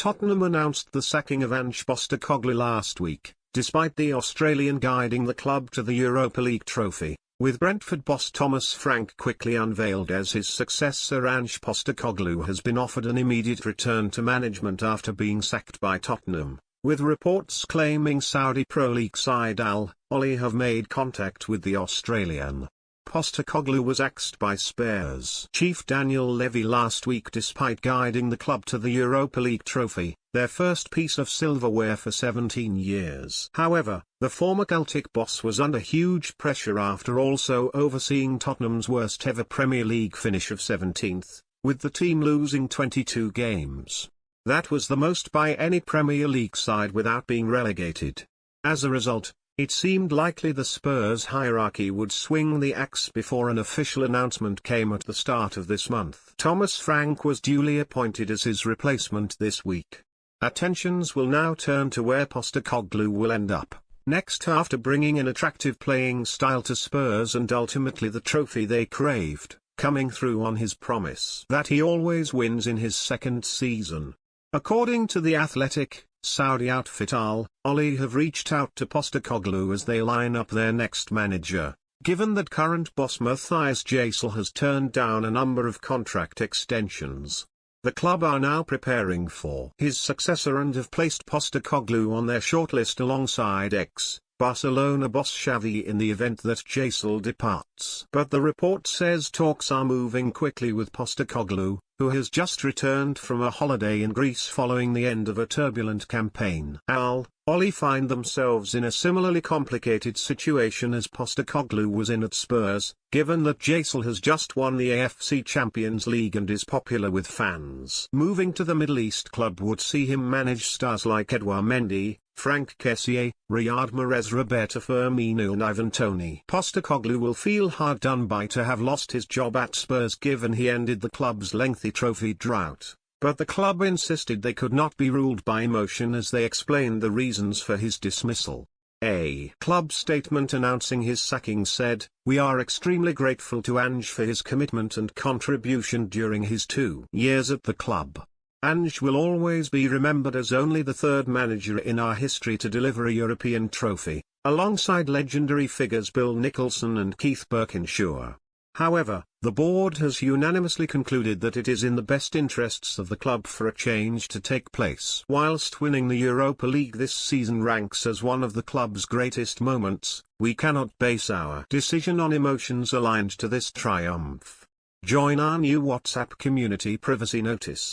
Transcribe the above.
Tottenham announced the sacking of Ange Postecoglou last week, despite the Australian guiding the club to the Europa League trophy, with Brentford boss Thomas Frank quickly unveiled as his successor. Ange Postecoglou has been offered an immediate return to management after being sacked by Tottenham, with reports claiming Saudi Pro League side Al-Ahly have made contact with the Australian. Postecoglou was axed by Spurs chief Daniel Levy last week despite guiding the club to the Europa League trophy, their first piece of silverware for 17 years. However, the former Celtic boss was under huge pressure after also overseeing Tottenham's worst ever Premier League finish of 17th, with the team losing 22 games. That was the most by any Premier League side without being relegated. As a result, it seemed likely the Spurs hierarchy would swing the axe before an official announcement came at the start of this month. Thomas Frank was duly appointed as his replacement this week. Attentions will now turn to where Postecoglou will end up next after bringing an attractive playing style to Spurs and ultimately the trophy they craved, coming through on his promise that he always wins in his second season. According to The Athletic, Saudi outfit Al-Ahly have reached out to Postecoglou as they line up their next manager, given that current boss Matthias Gisel has turned down a number of contract extensions. The club are now preparing for his successor and have placed Postecoglou on their shortlist alongside ex-Barcelona boss Xavi in the event that Gisel departs. But the report says talks are moving quickly with Postecoglou, who has just returned from a holiday in Greece following the end of a turbulent campaign. Al-Ahly find themselves in a similarly complicated situation as Postecoglou was in at Spurs, given that Gisel has just won the AFC Champions League and is popular with fans. Moving to the Middle East club would see him manage stars like Edouard Mendy, Franck Kessié, Riyad Mahrez, Roberto Firmino and Ivan Toney. Postecoglou will feel hard done by to have lost his job at Spurs given he ended the club's lengthy trophy drought, but the club insisted they could not be ruled by emotion as they explained the reasons for his dismissal. A club statement announcing his sacking said, "We are extremely grateful to Ange for his commitment and contribution during his 2 years at the club. Ange will always be remembered as only the third manager in our history to deliver a European trophy, alongside legendary figures Bill Nicholson and Keith Birkinshaw." However, the board has unanimously concluded that it is in the best interests of the club for a change to take place. Whilst winning the Europa League this season ranks as one of the club's greatest moments, we cannot base our decision on emotions aligned to this triumph. Join our new WhatsApp community privacy notice.